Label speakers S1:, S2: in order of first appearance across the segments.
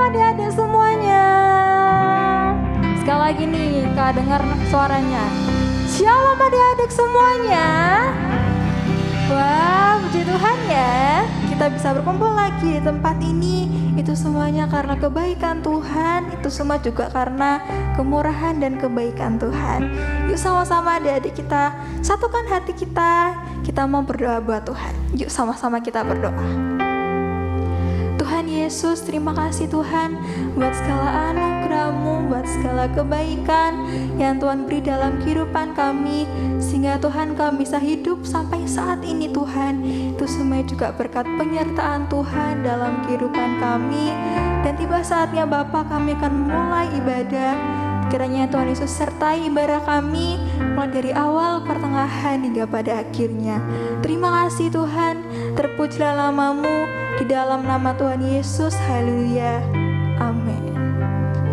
S1: adik-adik semuanya. Sekali lagi nih, Kak dengar suaranya. Shalom adik-adik semuanya. Wah, puji Tuhan ya. Kita bisa berkumpul lagi di tempat ini. Itu semuanya karena kebaikan Tuhan. Itu semua juga karena kemurahan dan kebaikan Tuhan. Yuk sama-sama adik-adik kita satukan hati kita. Kita mau berdoa buat Tuhan. Yuk sama-sama kita berdoa. Tuhan Yesus, terima kasih Tuhan buat segala anugerah-Mu, buat segala kebaikan yang Tuhan beri dalam kehidupan kami, sehingga Tuhan kami bisa hidup sampai saat ini Tuhan. Itu semua juga berkat penyertaan Tuhan dalam kehidupan kami. Dan tiba saatnya Bapa, kami akan mulai ibadah. Kiranya Tuhan Yesus sertai ibadah kami mulai dari awal, pertengahan hingga pada akhirnya. Terima kasih Tuhan, terpujilah nama-Mu di dalam nama Tuhan Yesus. Haleluya, amin.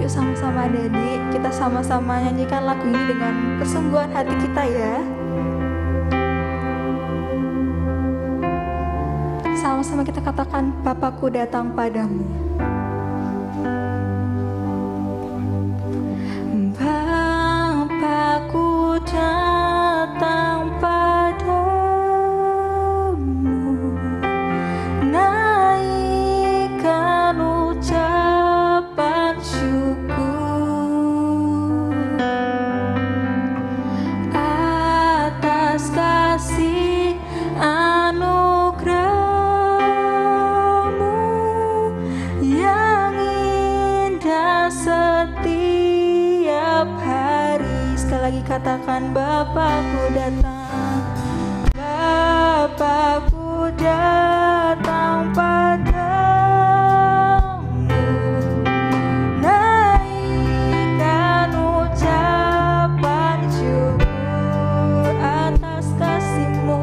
S1: Yuk sama-sama adik-adik, kita sama-sama nyanyikan lagu ini dengan kesungguhan hati kita ya. Sama-sama kita katakan, Bapakku datang padamu. Bapakku datang padamu, naikkan ucapan syukur atas kasih anugerah-Mu yang indah setiap hari. Sekali lagi katakan, Bapakku datang, Bapakku datang padamu, naikkan ucapan syukur atas kasih-Mu,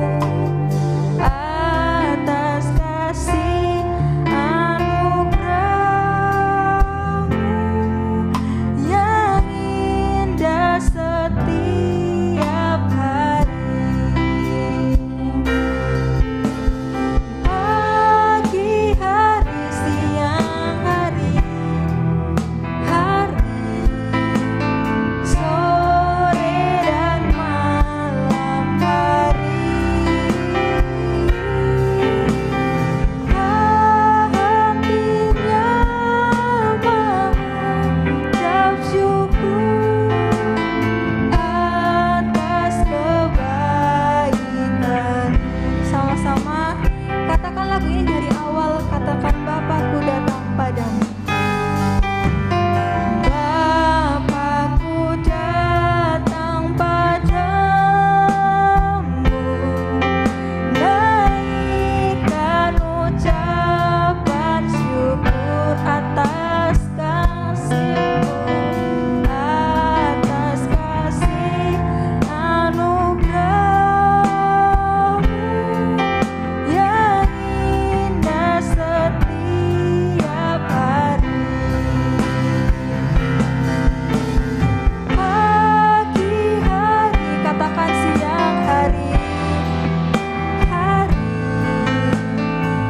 S1: atas kasih anugerah-Mu yang indah setiap hari. Pagi hari, siang hari, hari, sore dan malam hari, hatinya mengucap syukur atas kebaikan. Sama-sama katakan lagu ini dari awal, katakan, Bapakku datang padamu. Bapakku datang padamu, naikkan ucapan syukur atas kasih-Mu, atas kasih anugerah-Mu yang indah setiap hari. Pagi hari, katakan siang hari, hari,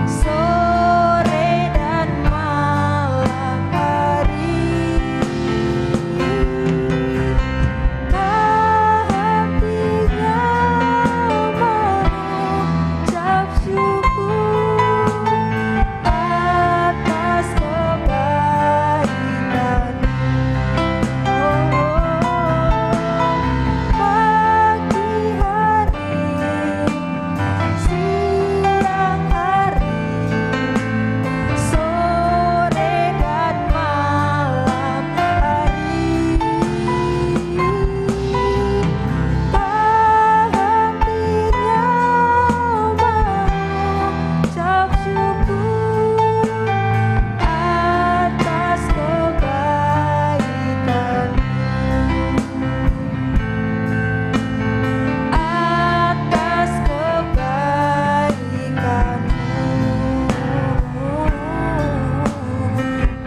S1: sore dan malam hari, hatinya mengucap syukur atas kebaikan. Pagi hari, siang hari, sore dan malam hari, hatinya mengucap syukur atas kebaikan, atas kebaikan,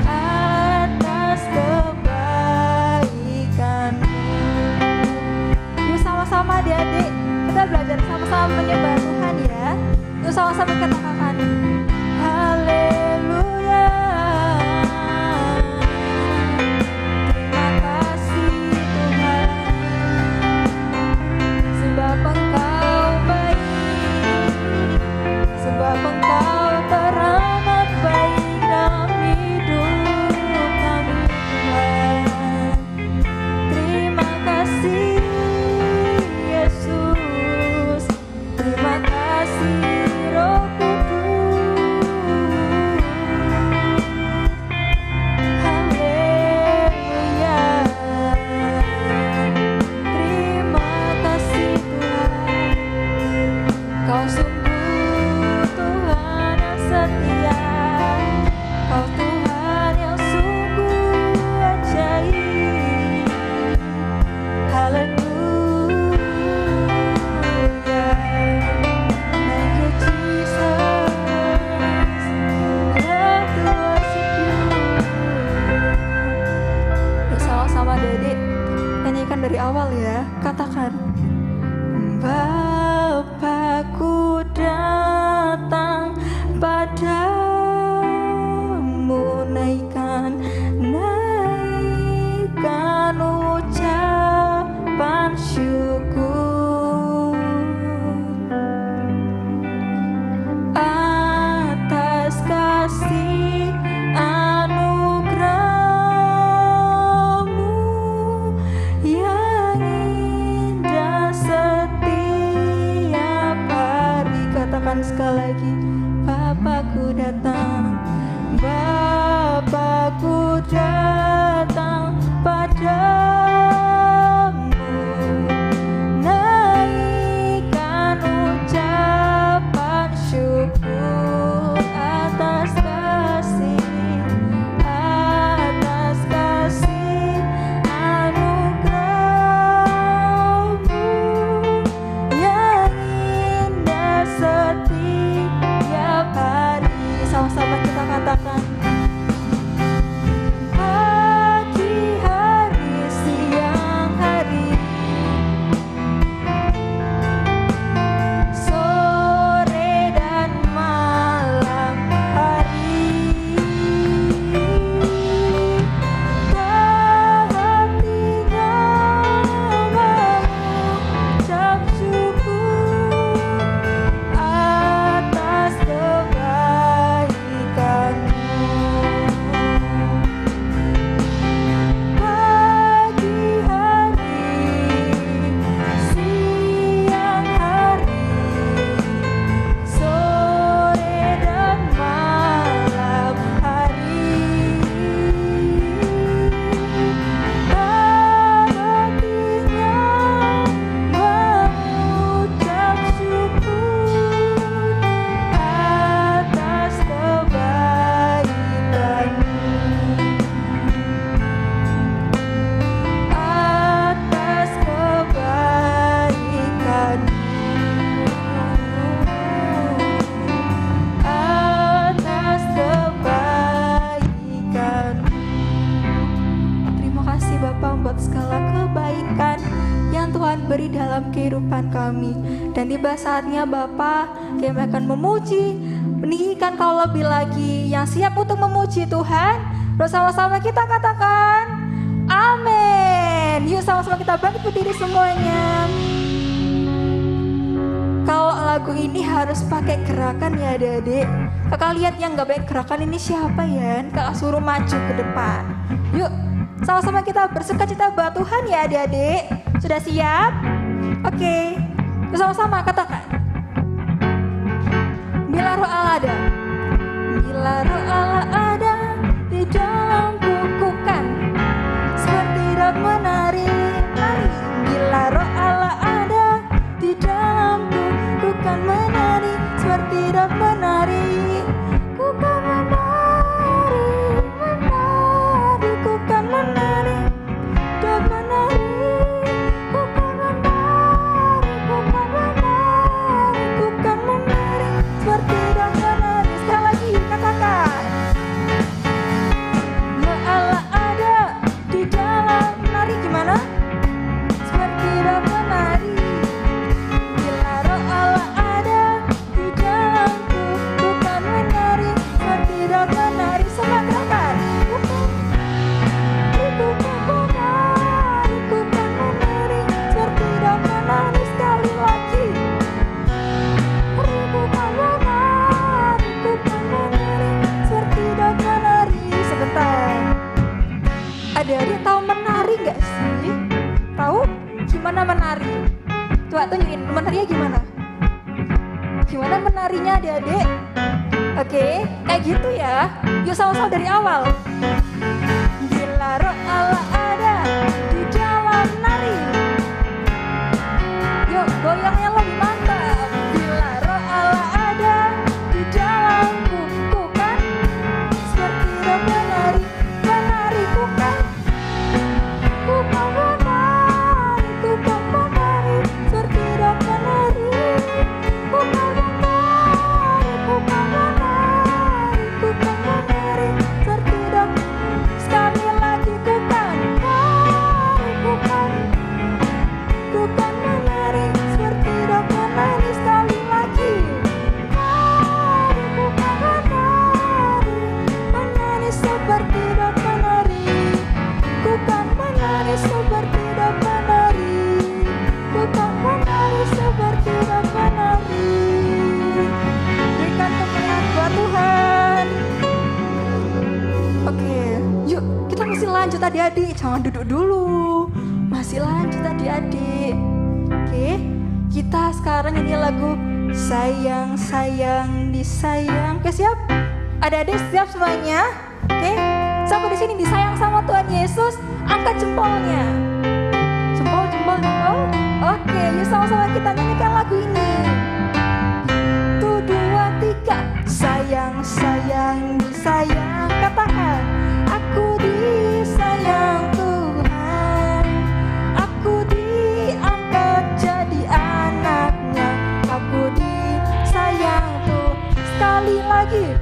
S1: atas kebaikan. Yuk sama-sama adik-adik, kita belajar sama-sama menyembah Tuhan ya. Yuk sama-sama kita katakan, haleluya, setia, Kau Tuhan yang sungguh ajaib. Haleluya. Thank you Jesus. Love to worship you. Yuk sama-sama Dedek nyanyikan dari awal ya. Katakan, Bapakku datang padamu, naikkan ucapan syukur atas kasih anugerah-Mu yang indah setiap hari. Katakan sekali lagi, Bapakku datang, Bapakku datang padamu, naikkan ucapan syukur atas kasih anugerah-Mu yang indah setiap hari. Sama-sama kita katakan, pagi hari, siang hari, sore dan malam hari, hatinya mengucap syukur atas kebaikan-Mu. Pagi hari, siang hari, sore dan malam hari, hatinya mengucap syukur atas kebaikan-Mu, atas kebaikan-Mu, atas kebaikan-Mu. Terima kasih Bapak buat segala kebaikan yang Tuhan beri dalam kehidupan kami. Dan tiba saatnya Bapak, kami akan memuji, meninggikan Kau lebih lagi. Yang siap untuk memuji Tuhan, bersama-sama kita katakan amin. Yuk sama-sama kita bangkit berdiri semuanya. Kalau lagu ini harus pakai gerakan ya adik-adik. Kakak lihat yang gak pakai gerakan ini siapa ya? Kakak suruh maju ke depan. Yuk sama-sama kita bersukacita buat Tuhan ya adik-adik. Sudah siap? Oke. Yuk sama-sama katakan, bila Roh Allah ada, bila Roh Allah ada di dalam bukukan, seperti daun menari-nari. Bila Roh Allah ada di dalam bukukan menari, seperti daun menari. Ku kan menari, menari, ku kan menari, daun menari. Ku kan menari, ku kan menari, ku kan menari, seperti daun menari. Sekali lagi katakan, Roh Allah ada di dalam menari. Gimana? Seperti daun menari. Bila Roh Allah ada di dalamku, ku kan menari, seperti daun menari. Semua gerakan. Ku kan menari, ku kan menari, seperti daun menari. Sekali lagi. Ku kan menari, ku kan menari, seperti daun menari. Sebentar. Adik-adik tahu menari nggak sih? Tahu gimana menari? Coba tunjukin menarinya gimana? Gimana menarinya adik-adik? Oke, kayak gitu ya. Yuk sama-sama dari awal. Bila Roh Allah ada di dalam nari. Yuk goyangnya lebih mantap. Bila Roh Allah ada di dalamku, adik-adik, jangan duduk dulu. Masih lanjut adik-adik. Oke, kita sekarang nyanyi lagu Sayang, sayang, disayang. Oke, siap? Adik-adik siap semuanya? Oke, siapa di sini disayang sama Tuhan Yesus? Angkat jempolnya. Jempol. Oke, yuk sama-sama kita nyanyikan lagu ini. 1, 2, 3. Sayang, sayang, disayang. Katakan, aku disayang Tuhan. Aku diangkat jadi anaknya. Aku disayang Tuhan. Sekali lagi.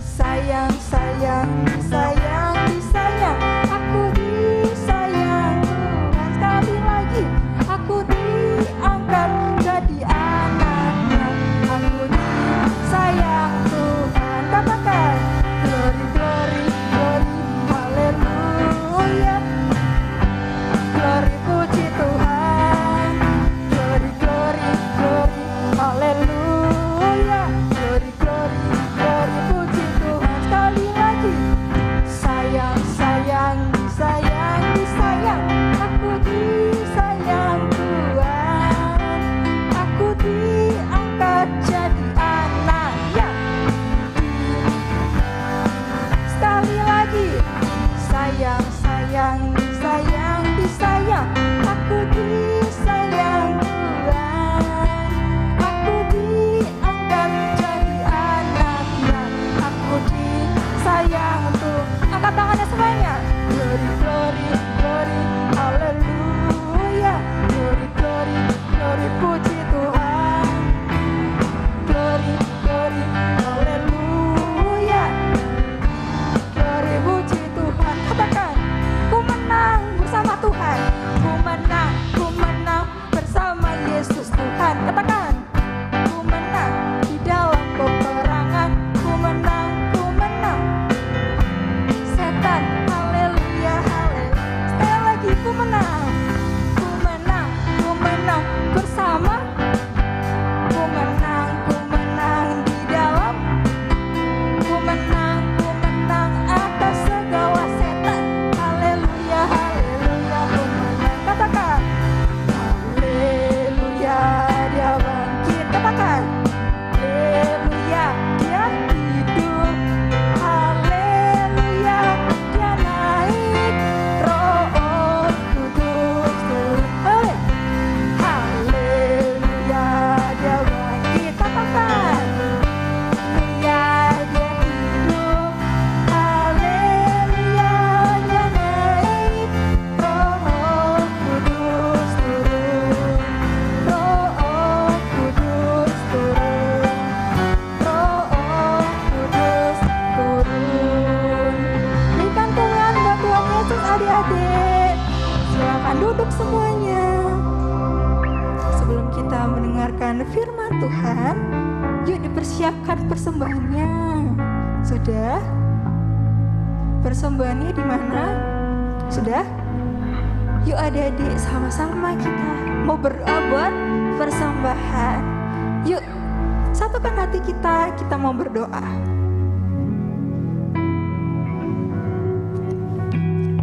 S1: Sayang, sayang, disayang, disayang. Aku disayang Tuhan. Sekali lagi. Aku diangkat jadi anaknya. Aku disayang Tuhan. Katakan, glory, glory, glory, haleluya. Glory, puji Tuhan. Glory, glory, glory, haleluya. Glory, glory, glory, puji Tuhan. Sekali lagi. Sayang, sayang, disayang, disayang. Aku disayang Tuhan. Aku diangkat jadi anaknya. Sekali lagi. Sayang, sayang, disayang, disayang. Aku disayang Tuhan. Aku diangkat jadi anaknya. Aku disayang Tuhan. Angkat tangannya semuanya. Glory, glory, glory, haleluya. Glory, glory, glory, puji Tuhan. Glory, glory, haleluya. Glory, puji Tuhan. Katakan, ku menang bersama Tuhan. Ku menang bersama Yesus Tuhan. Katakan, ku menang di dalam peperangan. Ku menang. Setan, haleluya, haleluya. Sekali lagi, ku menang bersama. Ku menang di dalam. Ku menang atas segala setan. Haleluya, haleluya, ku menang. Katakan, haleluya, dia bangkit. Katakan, haleluya, dia hidup. Haleluya, dia naik. Roh Kudus turun. Haleluya, dia bangkit. Katakan, haleluya, dia hidup. Haleluya, dia naik. Roh Kudus turun. Roh Kudus turun. Roh Kudus turun. Berikan Tuhan buat Tuhan Yesus adik-adik. Silakan duduk semuanya. Sebelum kita mendengarkan firman Tuhan, yuk dipersiapkan persembahannya. Sudah? Persembahannya di mana? Sudah? Yuk adik-adik sama-sama kita mau berdoa buat persembahan. Yuk, satukan hati kita mau berdoa.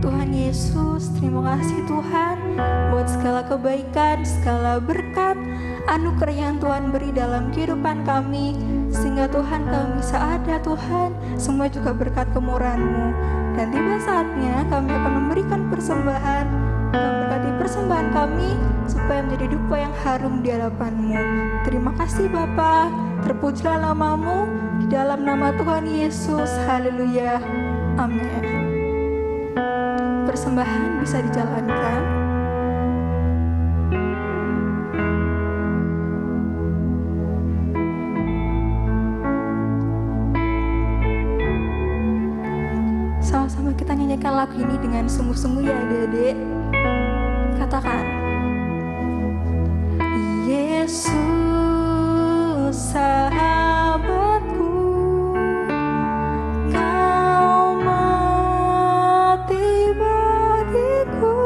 S1: Tuhan Yesus, terima kasih Tuhan buat segala kebaikan, segala berkat, anugerah yang Tuhan beri dalam kehidupan kami, sehingga Tuhan kami bisa ada Tuhan, semua juga berkat kemurahan-Mu. Dan tiba saatnya kami akan memberikan persembahan. Tuhan berkati persembahan kami supaya menjadi dupa yang harum di hadapan-Mu. Terima kasih Bapa, terpujilah nama-Mu di dalam nama Tuhan Yesus. Haleluya. Amin. Persembahan bisa dijalankan. Sama-sama kita nyanyikan lagu ini dengan sungguh-sungguh ya adik-adik. Katakan, Yesus sahabatku, Kau mati bagiku,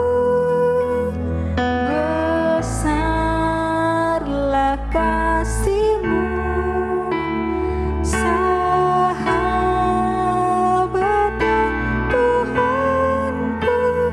S1: besarlah kasih-Mu, sahabat dan Tuhanku.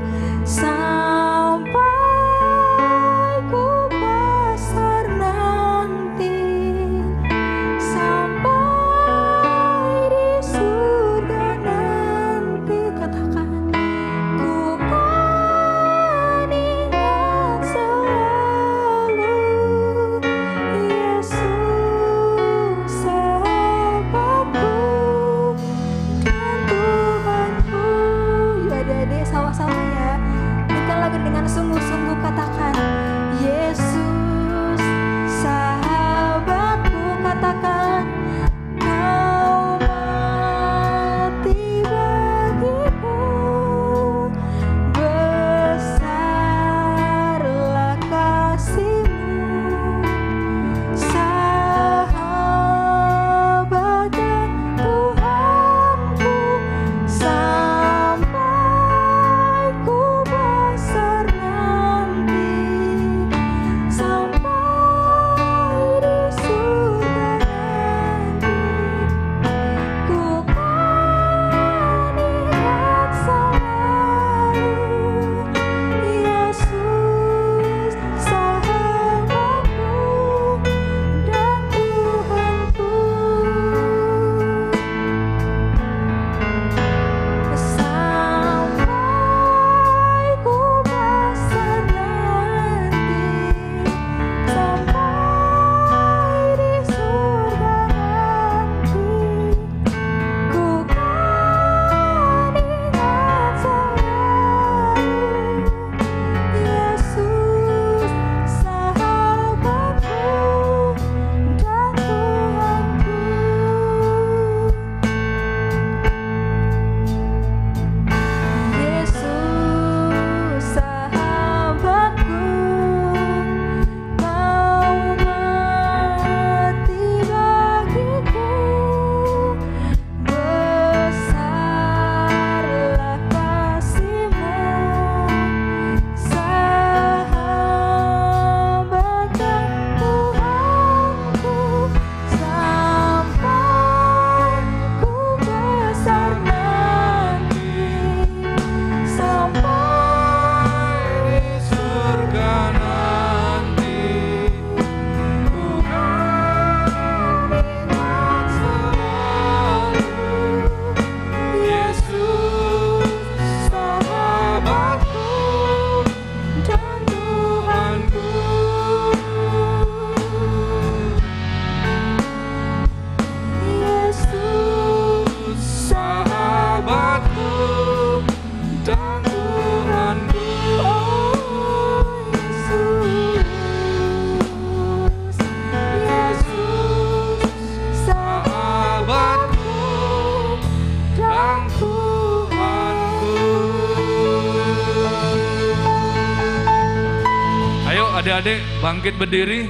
S2: adik-adik bangkit berdiri.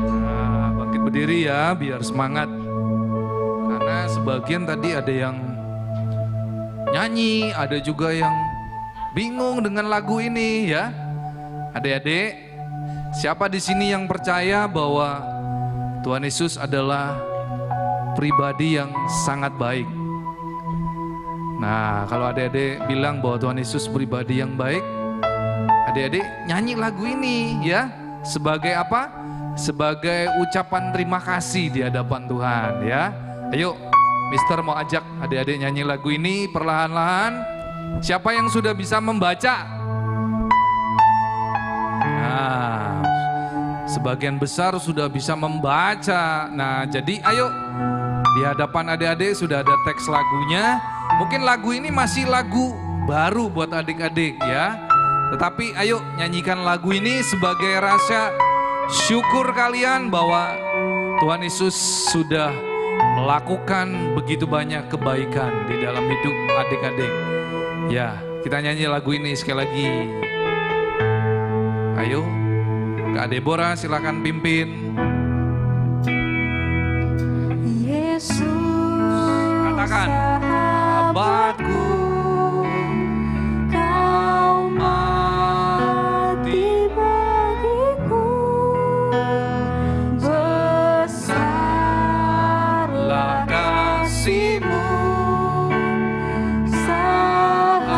S2: Nah, bangkit berdiri ya, biar semangat. Karena sebagian tadi ada yang nyanyi, ada juga yang bingung dengan lagu ini ya. Adik-adik, siapa di sini yang percaya bahwa Tuhan Yesus adalah pribadi yang sangat baik? Nah, kalau adik-adik bilang bahwa Tuhan Yesus pribadi yang baik, adik-adik nyanyi lagu ini ya. Sebagai apa? Sebagai ucapan terima kasih di hadapan Tuhan ya. Ayo, Mister mau ajak adik-adik nyanyi lagu ini perlahan-lahan. Siapa yang sudah bisa membaca? Nah, sebagian besar sudah bisa membaca. Nah, jadi ayo, di hadapan adik-adik sudah ada teks lagunya. Mungkin lagu ini masih lagu baru buat adik-adik ya. Tetapi ayo nyanyikan lagu ini sebagai rasa syukur kalian bahwa Tuhan Yesus sudah melakukan begitu banyak kebaikan di dalam hidup adik-adik. Ya, kita nyanyi lagu ini sekali lagi. Ayo, Kak Deborah silakan pimpin.
S1: Yesus,
S2: katakan, sahabatku, kau mati bagiku, besarlah kasih-Mu, sahabat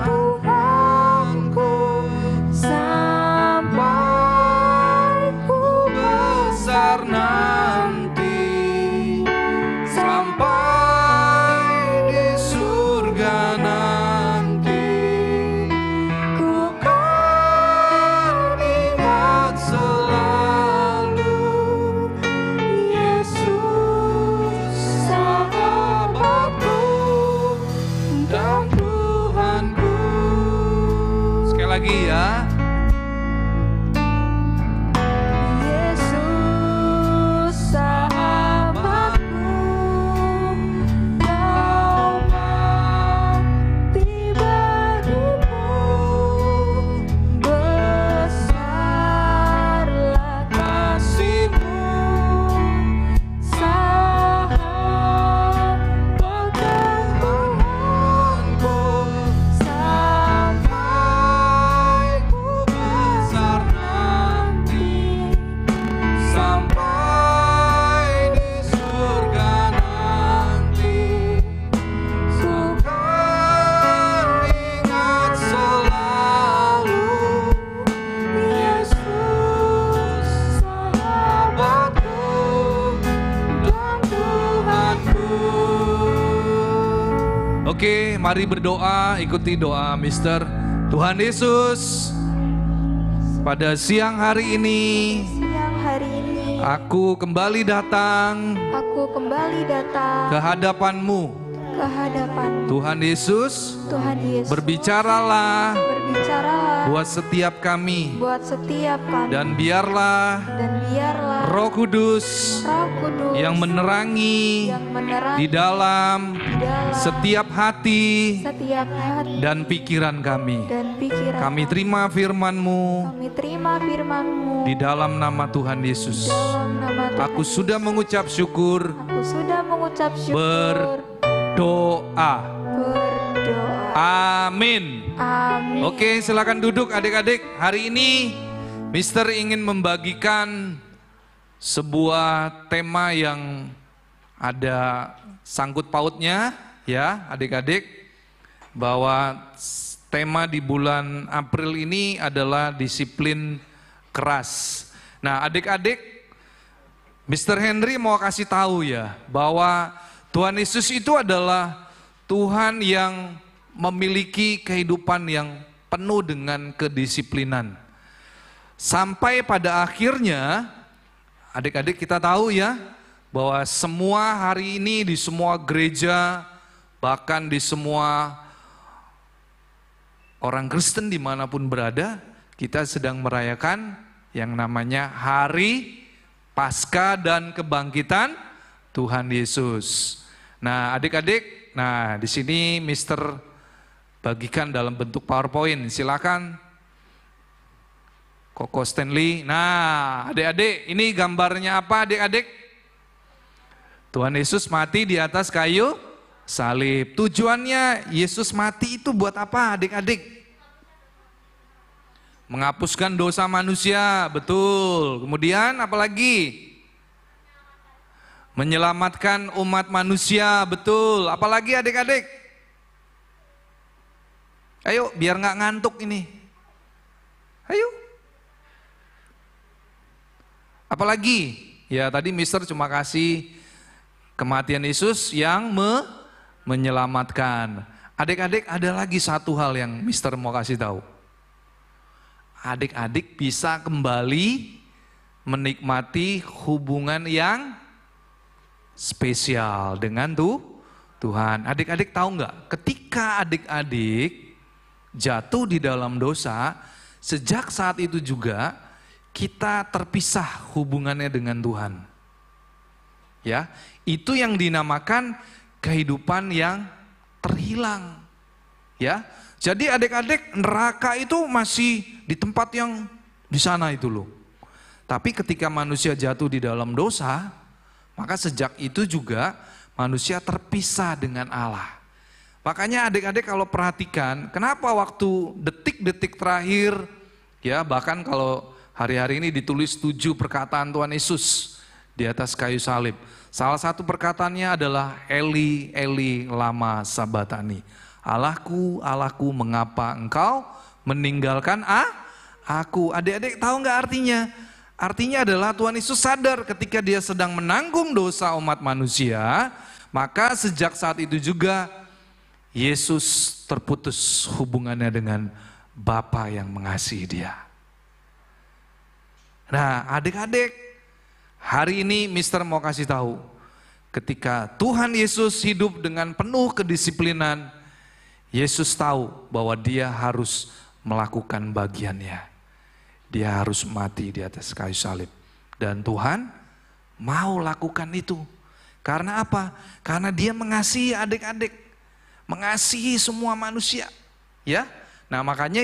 S2: Tuhanku, sampai ku besar nanti, sampai di surga nanti, ku kan ingat selalu Yesus sahabatku dan Tuhanku. Sekali lagi ya.
S1: Yesus sahabatku, kau mati bagiku, besarlah kasih-Mu, sahabat Tuhanku, sampai ku besar nanti, sampai di surga nanti, ku kan ingat selalu Yesus sahabatku dan Tuhanku.
S2: Oke, mari berdoa, ikuti doa Mister. Tuhan Yesus, pada siang hari ini
S1: Siang hari ini
S2: aku kembali datang
S1: aku kembali datang
S2: ke hadapan-Mu.
S1: ke hadapan
S2: Tuhan Yesus,
S1: Tuhan Yesus.
S2: berbicaralah
S1: Berbicaralah
S2: buat setiap kami,
S1: buat setiap kami,
S2: dan biarlah
S1: biarlah
S2: Roh Kudus
S1: Roh Kudus
S2: yang menerangi
S1: yang menerangi
S2: di dalam
S1: dalam
S2: setiap hati
S1: setiap hati
S2: dan pikiran kami.
S1: dan pikiran
S2: Kami terima firman-Mu
S1: Kami terima firman-Mu
S2: di dalam nama Tuhan Yesus.
S1: dalam nama Tuhan.
S2: Aku sudah mengucap syukur,
S1: Aku sudah mengucap syukur,
S2: berdoa.
S1: berdoa.
S2: Amin.
S1: Amin.
S2: Oke, silakan duduk adik-adik. Hari ini Mister ingin membagikan sebuah tema yang ada sangkut pautnya ya adik-adik, bahwa tema di bulan April ini adalah disiplin keras. Nah adik-adik, Mr. Henry mau kasih tahu ya bahwa Tuhan Yesus itu adalah Tuhan yang memiliki kehidupan yang penuh dengan kedisiplinan. Sampai pada akhirnya, adik-adik kita tahu ya, bahwa semua hari ini di semua gereja, bahkan di semua orang Kristen dimanapun berada, kita sedang merayakan yang namanya Hari Paskah dan Kebangkitan Tuhan Yesus. Nah adik-adik, nah di sini Mister bagikan dalam bentuk PowerPoint. Silakan Koko Stanley. Nah, adik-adik, ini gambarnya apa adik-adik? Tuhan Yesus mati di atas kayu salib. Tujuannya Yesus mati itu buat apa adik-adik? Menghapuskan dosa manusia, betul. Kemudian apalagi? Menyelamatkan umat manusia, betul. Apalagi adik-adik? Ayo, biar nggak ngantuk ini. Ayo. Apalagi? Ya tadi Mister cuma kasih kematian Yesus yang menyelamatkan. Adik-adik, ada lagi satu hal yang Mister mau kasih tahu. Adik-adik bisa kembali menikmati hubungan yang spesial dengan Tuhan. Adik-adik tahu nggak? Ketika adik-adik jatuh di dalam dosa, sejak saat itu juga kita terpisah hubungannya dengan Tuhan. Ya, itu yang dinamakan kehidupan yang terhilang. Ya, jadi adik-adik, neraka itu masih di tempat yang di sana itu loh. Tapi ketika manusia jatuh di dalam dosa, maka sejak itu juga manusia terpisah dengan Allah. Makanya adik-adik kalau perhatikan, kenapa waktu detik-detik terakhir, ya bahkan kalau hari-hari ini ditulis 7 perkataan Tuhan Yesus di atas kayu salib. Salah satu perkataannya adalah Eli, Eli, lama sabatani. Allahku, Allahku, mengapa engkau meninggalkan aku? Adik-adik tahu nggak artinya? Artinya adalah Tuhan Yesus sadar ketika dia sedang menanggung dosa umat manusia, maka sejak saat itu juga Yesus terputus hubungannya dengan Bapa yang mengasihi dia. Nah adik-adik, hari ini Mister mau kasih tahu, ketika Tuhan Yesus hidup dengan penuh kedisiplinan, Yesus tahu bahwa dia harus melakukan bagiannya. Dia harus mati di atas kayu salib. Dan Tuhan mau lakukan itu. Karena apa? Karena dia mengasihi adik-adik. Mengasihi semua manusia. Ya. Nah makanya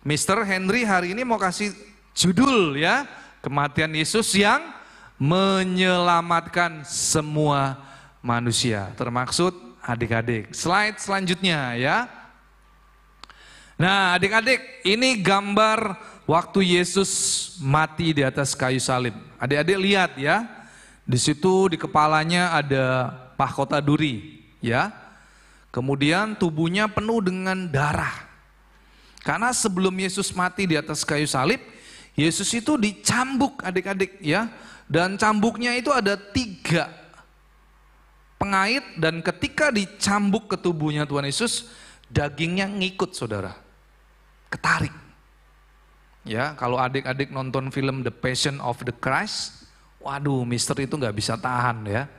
S2: Mr. Henry hari ini mau kasih judul ya. Kematian Yesus yang menyelamatkan semua manusia. Termaksud adik-adik. Slide selanjutnya ya. Nah adik-adik, ini gambar waktu Yesus mati di atas kayu salib. Adik-adik lihat ya, di situ di kepalanya ada mahkota duri, ya. Kemudian tubuhnya penuh dengan darah. Karena sebelum Yesus mati di atas kayu salib, Yesus itu dicambuk adik-adik ya. Dan cambuknya itu ada 3 pengait dan ketika dicambuk ke tubuhnya Tuhan Yesus, dagingnya ngikut saudara, ketarik. Ya, kalau adik-adik nonton film The Passion of the Christ, waduh, Mister itu nggak bisa tahan ya.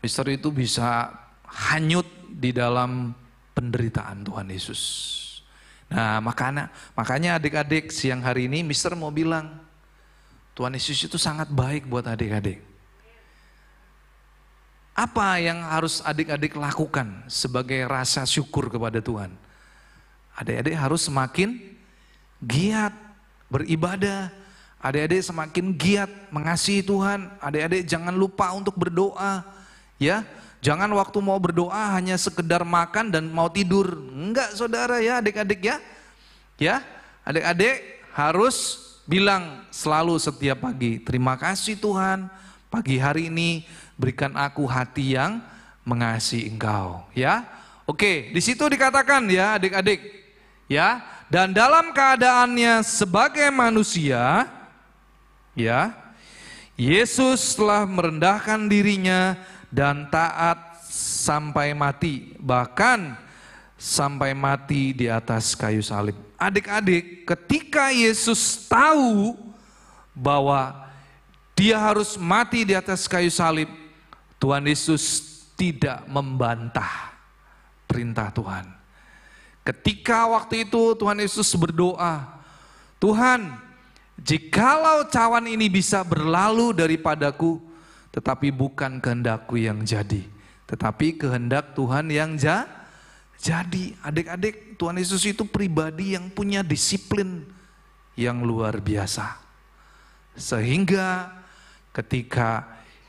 S2: Mister itu bisa hanyut di dalam penderitaan Tuhan Yesus. Nah, makanya adik-adik siang hari ini Mister mau bilang, Tuhan Yesus itu sangat baik buat adik-adik. Apa yang harus adik-adik lakukan sebagai rasa syukur kepada Tuhan? Adik-adik harus semakin giat beribadah. Adik-adik semakin giat mengasihi Tuhan. Adik-adik jangan lupa untuk berdoa. Ya, jangan waktu mau berdoa hanya sekedar makan dan mau tidur. Enggak saudara ya adik-adik ya. Ya, adik-adik harus bilang selalu setiap pagi, terima kasih Tuhan, pagi hari ini berikan aku hati yang mengasihi Engkau, ya. Oke, di situ dikatakan ya adik-adik, ya, dan dalam keadaannya sebagai manusia, ya, Yesus telah merendahkan dirinya dan taat sampai mati, bahkan sampai mati di atas kayu salib. Adik-adik, ketika Yesus tahu bahwa dia harus mati di atas kayu salib, Tuhan Yesus tidak membantah perintah Tuhan. Ketika waktu itu Tuhan Yesus berdoa, Tuhan, jikalau cawan ini bisa berlalu daripadaku, tetapi bukan kehendakku yang jadi, tetapi kehendak Tuhan yang Jadi adik-adik, Tuhan Yesus itu pribadi yang punya disiplin yang luar biasa. Sehingga ketika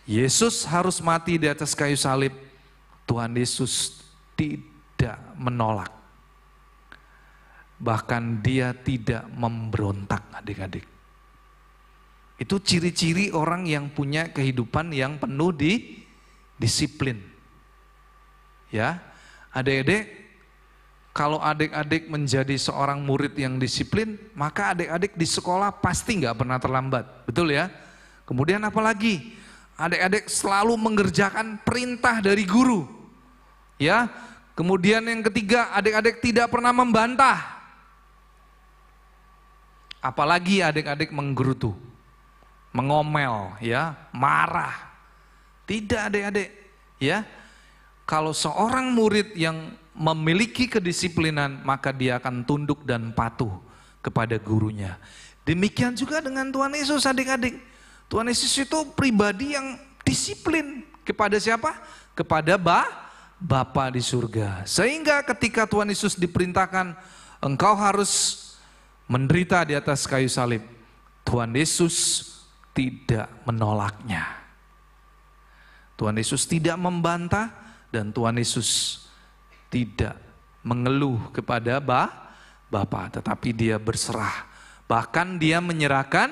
S2: Yesus harus mati di atas kayu salib, Tuhan Yesus tidak menolak. Bahkan dia tidak memberontak, adik-adik. Itu ciri-ciri orang yang punya kehidupan yang penuh di disiplin. Ya, adik-adik, kalau adik-adik menjadi seorang murid yang disiplin, maka adik-adik di sekolah pasti nggak pernah terlambat, betul ya? Kemudian apalagi? Adik-adik selalu mengerjakan perintah dari guru. Ya. Kemudian yang ketiga, adik-adik tidak pernah membantah. Apalagi adik-adik menggerutu, mengomel, ya, marah. Tidak adik-adik, ya. Kalau seorang murid yang memiliki kedisiplinan, maka dia akan tunduk dan patuh kepada gurunya. Demikian juga dengan Tuhan Yesus, adik-adik. Tuhan Yesus itu pribadi yang disiplin kepada siapa? Kepada Bapa di surga. Sehingga ketika Tuhan Yesus diperintahkan, engkau harus menderita di atas kayu salib, Tuhan Yesus tidak menolaknya. Tuhan Yesus tidak membantah dan Tuhan Yesus tidak mengeluh kepada Bapa, tetapi dia berserah. Bahkan dia menyerahkan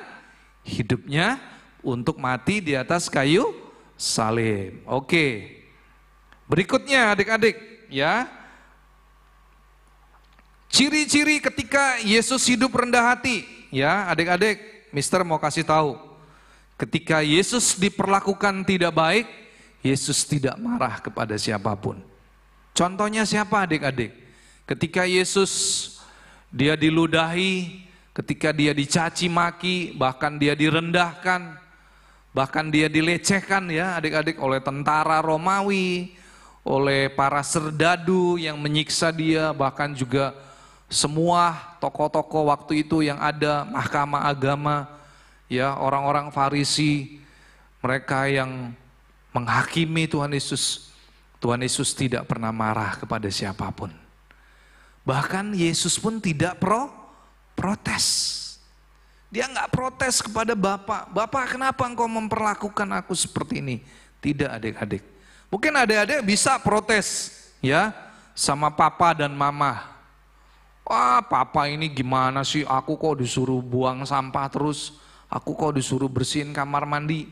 S2: hidupnya untuk mati di atas kayu salib. Oke. Berikutnya adik-adik, ya. Ciri-ciri ketika Yesus hidup rendah hati, ya adik-adik, Mister mau kasih tahu. Ketika Yesus diperlakukan tidak baik, Yesus tidak marah kepada siapapun. Contohnya siapa adik-adik? Ketika Yesus dia diludahi, ketika dia dicaci maki, bahkan dia direndahkan, bahkan dia dilecehkan ya adik-adik oleh tentara Romawi, oleh para serdadu yang menyiksa dia, bahkan juga semua tokoh-tokoh waktu itu yang ada, mahkamah agama, ya orang-orang Farisi, mereka yang menghakimi Tuhan Yesus. Tuhan Yesus tidak pernah marah kepada siapapun. Bahkan Yesus pun tidak protes. Dia nggak protes kepada Bapa. Bapak, kenapa engkau memperlakukan aku seperti ini? Tidak adik-adik. Mungkin adik-adik bisa protes ya sama papa dan mama. Wah, papa ini gimana sih? Aku kok disuruh buang sampah terus? Aku kok disuruh bersihin kamar mandi?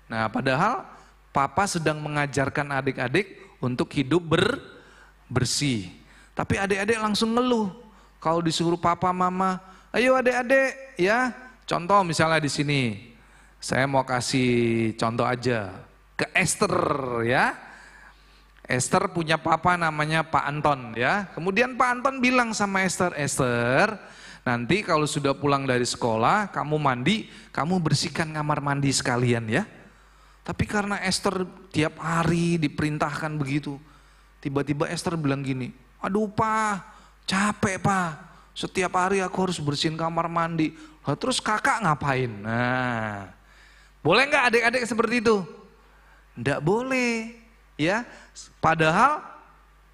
S2: Nah, padahal papa sedang mengajarkan adik-adik untuk hidup bersih. Tapi adik-adik langsung ngeluh. Kalau disuruh papa mama, ayo adik-adik ya. Contoh misalnya di sini. Saya mau kasih contoh aja ke Esther ya. Esther punya papa namanya Pak Anton ya. Kemudian Pak Anton bilang sama Esther, Esther, nanti kalau sudah pulang dari sekolah, kamu mandi, kamu bersihkan kamar mandi sekalian ya. Tapi karena Esther tiap hari diperintahkan begitu, tiba-tiba Esther bilang gini, aduh Pak, capek Pak, setiap hari aku harus bersihin kamar mandi. Nah, terus kakak ngapain? Nah, boleh nggak adik-adik seperti itu? Nggak boleh. Ya, padahal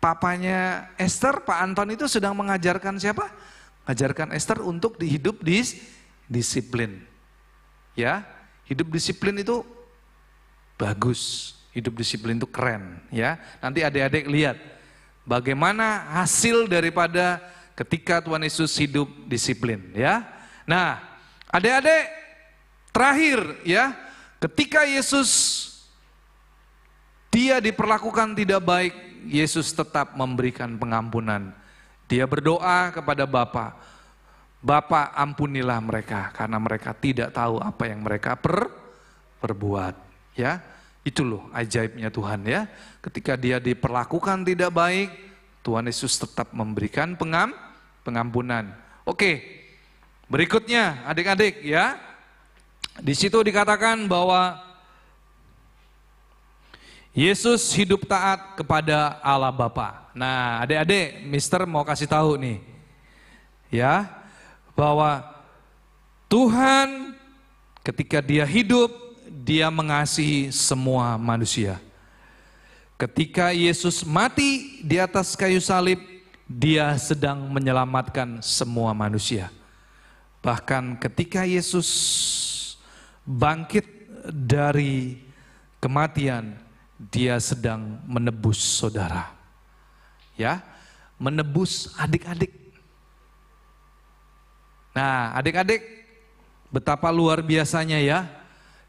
S2: papanya Esther, Pak Anton itu sedang mengajarkan siapa? Mengajarkan Esther untuk hidup disiplin. Ya, hidup disiplin itu bagus, hidup disiplin itu keren. Ya, nanti adik-adik lihat bagaimana hasil daripada ketika Tuhan Yesus hidup disiplin. Ya, nah, adik-adik terakhir ya, ketika Yesus dia diperlakukan tidak baik, Yesus tetap memberikan pengampunan. Dia berdoa kepada Bapa, Bapa ampunilah mereka karena mereka tidak tahu apa yang mereka perbuat. Ya, itu loh ajaibnya Tuhan ya. Ketika dia diperlakukan tidak baik, Tuhan Yesus tetap memberikan pengampunan. Oke, berikutnya adik-adik ya. Di situ dikatakan bahwa Yesus hidup taat kepada Allah Bapa. Nah, adik-adik, Mister mau kasih tahu nih, ya, bahwa Tuhan ketika Dia hidup, Dia mengasihi semua manusia. Ketika Yesus mati di atas kayu salib, Dia sedang menyelamatkan semua manusia. Bahkan ketika Yesus bangkit dari kematian, dia sedang menebus saudara. Ya, menebus adik-adik. Nah, adik-adik, betapa luar biasanya ya.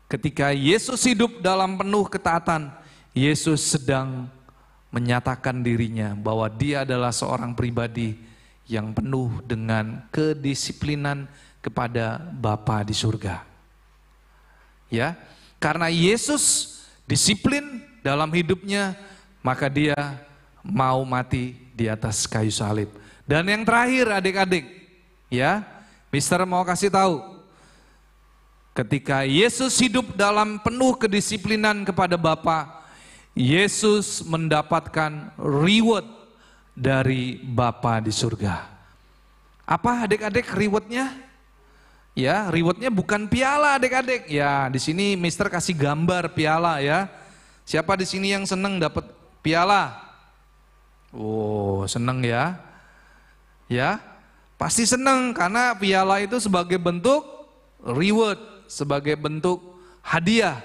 S2: Ketika Yesus hidup dalam penuh ketaatan, Yesus sedang menyatakan dirinya bahwa dia adalah seorang pribadi yang penuh dengan kedisiplinan kepada Bapa di surga. Ya, karena Yesus disiplin dalam hidupnya, maka dia mau mati di atas kayu salib. Dan yang terakhir adik-adik, ya, Mister mau kasih tahu, ketika Yesus hidup dalam penuh kedisiplinan kepada Bapa, Yesus mendapatkan reward dari Bapa di surga. Apa adik-adik rewardnya? Ya, rewardnya bukan piala adik-adik. Ya, di sini Mister kasih gambar piala ya. Siapa di sini yang senang dapat piala? Oh, senang ya. Ya, pasti senang karena piala itu sebagai bentuk reward, sebagai bentuk hadiah.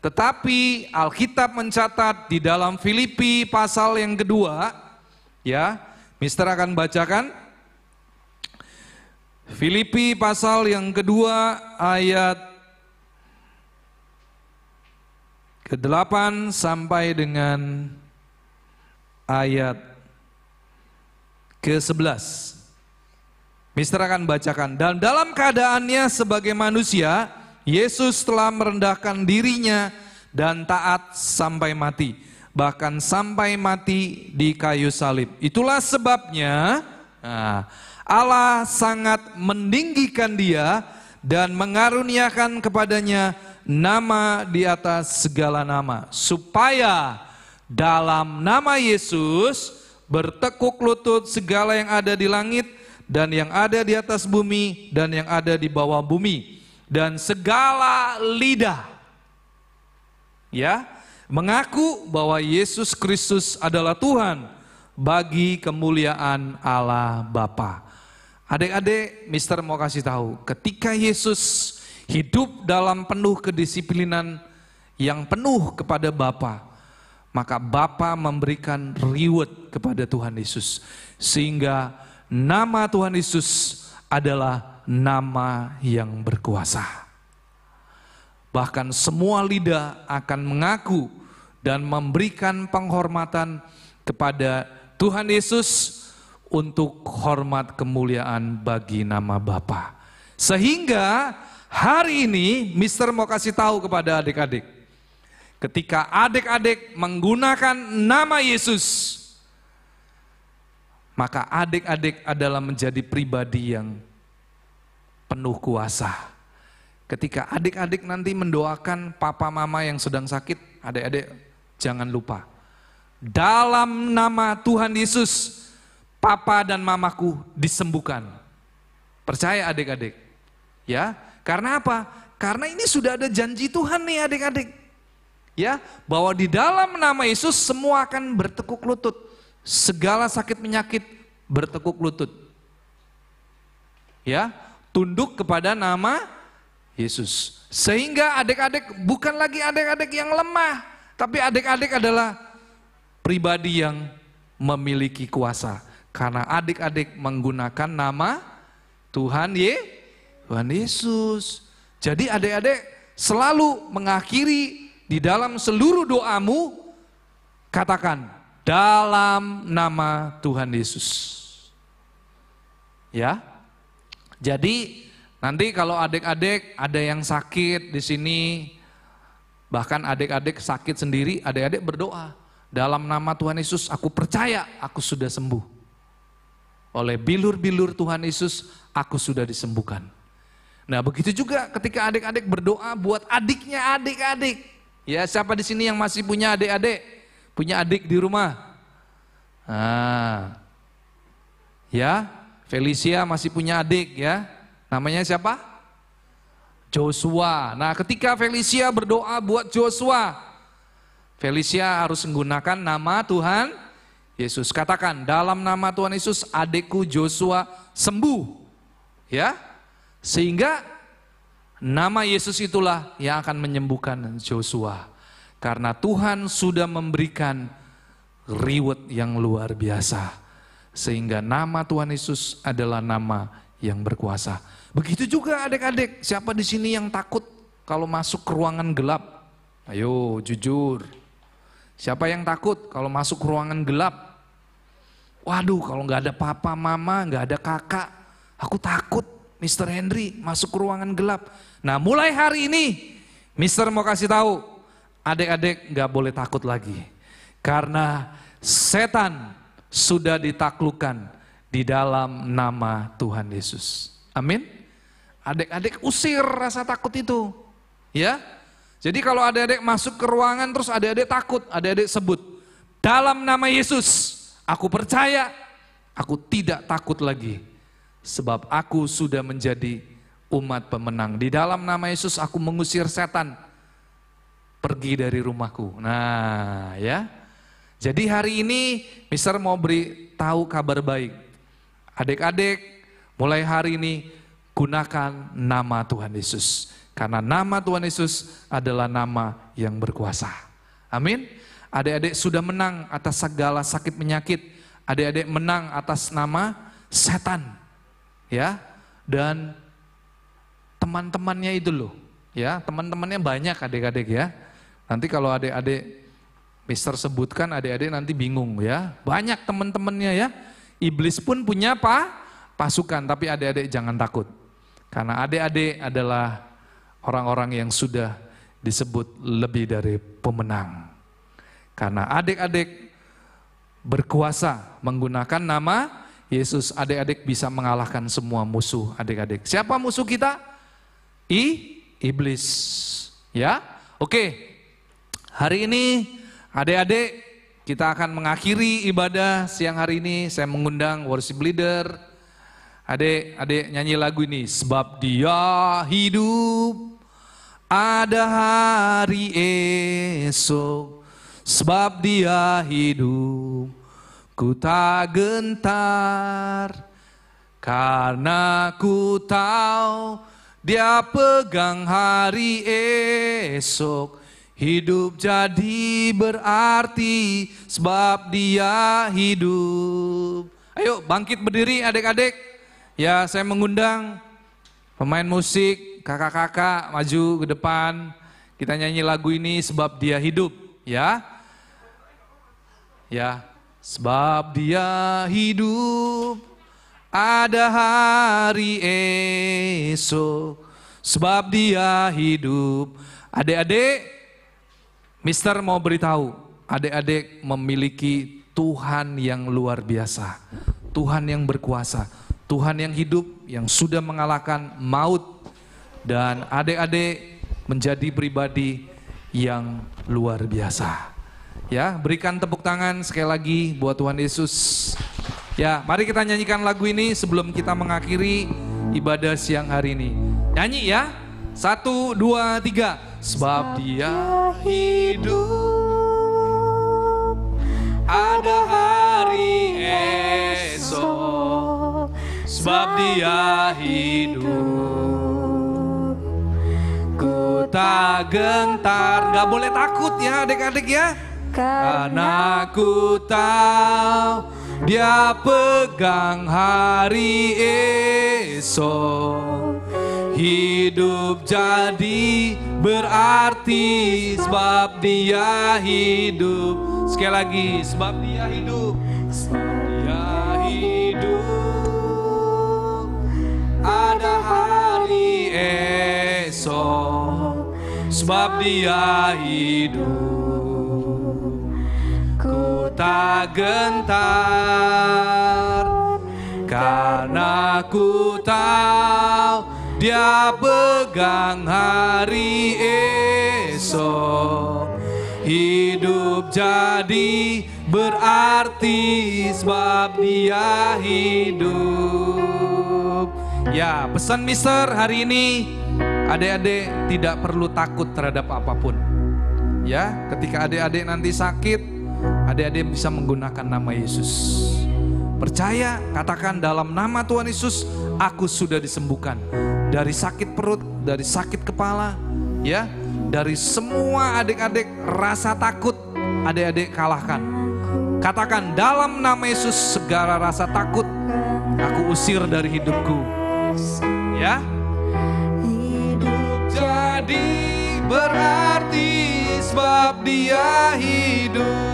S2: Tetapi Alkitab mencatat di dalam Filipi pasal yang kedua, ya, Mister akan bacakan. Filipi pasal yang kedua ayat ke-8 sampai dengan ayat ke-11. Mister akan bacakan. Dan dalam keadaannya sebagai manusia, Yesus telah merendahkan dirinya dan taat sampai mati, bahkan sampai mati di kayu salib. Itulah sebabnya Allah sangat meninggikan dia dan mengaruniakan kepadanya nama di atas segala nama, supaya dalam nama Yesus bertekuk lutut segala yang ada di langit dan yang ada di atas bumi dan yang ada di bawah bumi, dan segala lidah, ya, mengaku bahwa Yesus Kristus adalah Tuhan bagi kemuliaan Allah Bapa. Adik-adik, Mister mau kasih tahu, ketika Yesus hidup dalam penuh kedisiplinan yang penuh kepada Bapa, maka Bapa memberikan reward kepada Tuhan Yesus, sehingga nama Tuhan Yesus adalah nama yang berkuasa. Bahkan semua lidah akan mengaku dan memberikan penghormatan kepada Tuhan Yesus untuk hormat kemuliaan bagi nama Bapa. Sehingga hari ini Mister mau kasih tahu kepada adik-adik, ketika adik-adik menggunakan nama Yesus, maka adik-adik adalah menjadi pribadi yang penuh kuasa. Ketika adik-adik nanti mendoakan papa mama yang sedang sakit, adik-adik jangan lupa, dalam nama Tuhan Yesus, papa dan mamaku disembuhkan. Percaya adik-adik, ya. Karena apa? Karena ini sudah ada janji Tuhan nih adik-adik, ya, bahwa di dalam nama Yesus semua akan bertekuk lutut, segala sakit penyakit bertekuk lutut, ya, tunduk kepada nama Yesus. Sehingga adik-adik bukan lagi adik-adik yang lemah, tapi adik-adik adalah pribadi yang memiliki kuasa, karena adik-adik menggunakan nama Tuhan Yesus. Jadi adik-adik selalu mengakhiri di dalam seluruh doamu, katakan dalam nama Tuhan Yesus. Ya. Jadi nanti kalau adik-adik ada yang sakit di sini, bahkan adik-adik sakit sendiri, adik-adik berdoa, dalam nama Tuhan Yesus aku percaya aku sudah sembuh. Oleh bilur-bilur Tuhan Yesus aku sudah disembuhkan. Nah, begitu juga ketika adik-adik berdoa buat adiknya adik-adik. Ya, siapa di sini yang masih punya adik-adik? Punya adik di rumah? Ya, Felicia masih punya adik ya. Namanya siapa? Joshua. Nah, ketika Felicia berdoa buat Joshua, Felicia harus menggunakan nama Tuhan Yesus. Katakan, dalam nama Tuhan Yesus adikku Joshua sembuh. Ya, sehingga nama Yesus itulah yang akan menyembuhkan Joshua. Karena Tuhan sudah memberikan reward yang luar biasa. Sehingga nama Tuhan Yesus adalah nama yang berkuasa. Begitu juga adik-adik, siapa di sini yang takut kalau masuk ke ruangan gelap? Ayo jujur. Siapa yang takut kalau masuk ke ruangan gelap? Waduh, kalau nggak ada papa, mama, nggak ada kakak, aku takut, Mr. Henry, masuk ke ruangan gelap. Nah, mulai hari ini, Mr. mau kasih tahu, adik-adik nggak boleh takut lagi. Karena setan sudah ditaklukkan di dalam nama Tuhan Yesus. Amin. Adik-adik usir rasa takut itu. Ya. Jadi kalau adik-adik masuk ke ruangan terus adik-adik takut, adik-adik sebut, dalam nama Yesus, aku percaya, aku tidak takut lagi. Sebab aku sudah menjadi umat pemenang. Di dalam nama Yesus aku mengusir setan, pergi dari rumahku. Nah ya. Jadi hari ini Mister mau beri tahu kabar baik. Adik-adik mulai hari ini gunakan nama Tuhan Yesus. Karena nama Tuhan Yesus adalah nama yang berkuasa. Amin. Adik-adik sudah menang atas segala sakit penyakit. Adik-adik menang atas nama setan. Ya. Dan teman-temannya itu loh. Ya, teman-temannya banyak adik-adik ya. Nanti kalau adik-adik Mister sebutkan, adik-adik nanti bingung ya. Banyak teman-temannya ya. Iblis pun punya pasukan, tapi adik-adik jangan takut. Karena adik-adik adalah orang-orang yang sudah disebut lebih dari pemenang. Karena adik-adik berkuasa menggunakan nama Yesus, adik-adik bisa mengalahkan semua musuh adik-adik. Siapa musuh kita? Iblis. Ya, oke. Hari ini adik-adik kita akan mengakhiri ibadah siang hari ini. Saya mengundang worship leader. Adik-adik nyanyi lagu ini. Sebab Dia hidup, ada hari esok. Sebab Dia hidup, ku tak gentar. Karena ku tahu Dia pegang hari esok. Hidup jadi berarti sebab Dia hidup. Ayo bangkit berdiri adik-adik. Ya, saya mengundang pemain musik, kakak-kakak maju ke depan. Kita nyanyi lagu ini sebab Dia hidup, ya. Ya, sebab Dia hidup, ada hari esok. Sebab Dia hidup. Adik-adik, Mister mau beritahu, adik-adik memiliki Tuhan yang luar biasa. Tuhan yang berkuasa, Tuhan yang hidup, yang sudah mengalahkan maut. Dan adik-adik menjadi pribadi yang luar biasa. Ya, berikan tepuk tangan sekali lagi buat Tuhan Yesus. Ya, mari kita nyanyikan lagu ini sebelum kita mengakhiri ibadah siang hari ini. Nyanyi ya, 1, 2, 3. Sebab Dia hidup, ada hari esok. Sebab Dia hidup, ku tak gentar. Gak boleh takut ya adik-adik ya. Karena ku tahu Dia pegang hari esok. Hidup jadi berarti sebab Dia hidup. Sekali lagi, sebab Dia hidup. Dia hidup, ada hari esok. Sebab Dia hidup, ku tak gentar. Karena ku tahu Dia pegang hari esok. Hidup jadi berarti sebab Dia hidup. Ya, pesan Mister hari ini, adik-adik tidak perlu takut terhadap apapun. Ya, ketika adik-adik nanti sakit, adik-adik bisa menggunakan nama Yesus. Percaya, katakan dalam nama Tuhan Yesus, aku sudah disembuhkan dari sakit perut, dari sakit kepala, ya, dari semua adik-adik rasa takut, adik-adik kalahkan. Katakan dalam nama Yesus segala rasa takut aku usir dari hidupku. Ya. Hidup jadi berarti sebab Dia hidup.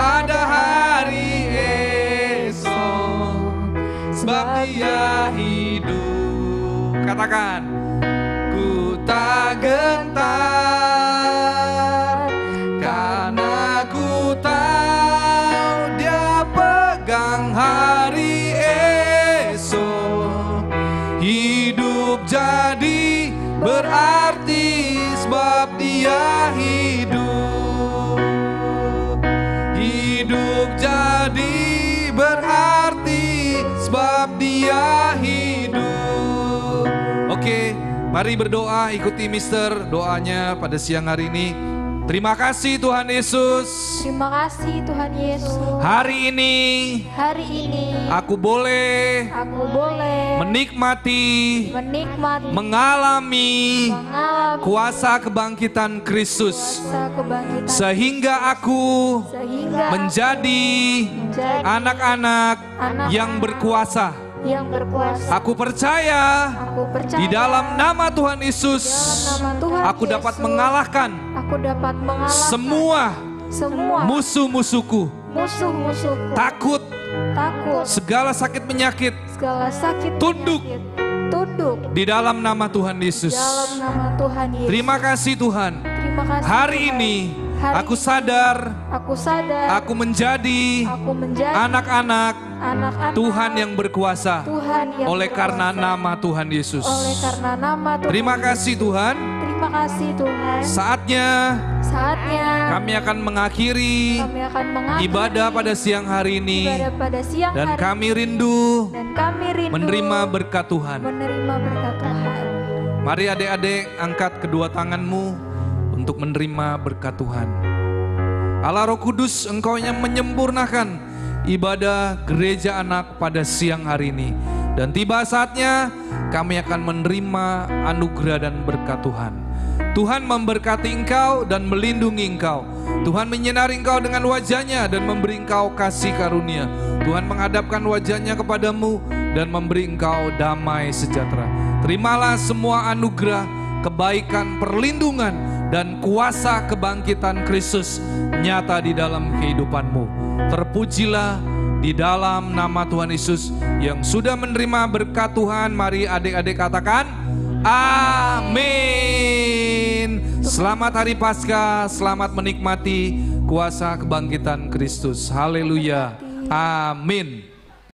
S2: Ada hari esok sebab Dia hidup. Katakan, ku tak gentar karena ku tahu Dia pegang hari esok. Hidup jadi berarti sebab Dia hidup. Hidup jadi berarti sebab Dia hidup. Oke, mari berdoa, ikuti Mister doanya pada siang hari ini. Terima kasih Tuhan Yesus.
S1: Terima kasih Tuhan Yesus.
S2: Hari ini aku boleh menikmati, mengalami kuasa kebangkitan Kristus, sehingga aku menjadi anak-anak yang berkuasa. Aku percaya di dalam nama Tuhan Yesus aku dapat mengalahkan semua musuh-musuhku. Takut, segala sakit penyakit tunduk di dalam nama Tuhan Yesus. Terima kasih Tuhan. Hari ini aku sadar aku menjadi anak-anak Tuhan yang berkuasa oleh karena nama Tuhan Yesus. Terima kasih Tuhan. Saatnya kami akan mengakhiri ibadah pada siang hari ini, dan kami rindu menerima berkat Tuhan. Mari adik-adik angkat kedua tanganmu untuk menerima berkat Tuhan. Allah Roh Kudus, Engkau yang menyempurnakan ibadah gereja anak pada siang hari ini. Dan tiba saatnya kami akan menerima anugerah dan berkat Tuhan. Tuhan memberkati engkau dan melindungi engkau. Tuhan menyinari engkau dengan wajahnya dan memberi engkau kasih karunia. Tuhan menghadapkan wajahnya kepadamu dan memberi engkau damai sejahtera. Terimalah semua anugerah, kebaikan, perlindungan, dan kuasa kebangkitan Kristus nyata di dalam kehidupanmu. Terpujilah di dalam nama Tuhan Yesus yang sudah menerima berkat Tuhan. Mari adik-adik katakan amin. Selamat hari Paskah, selamat menikmati kuasa kebangkitan Kristus. Haleluya. Amin.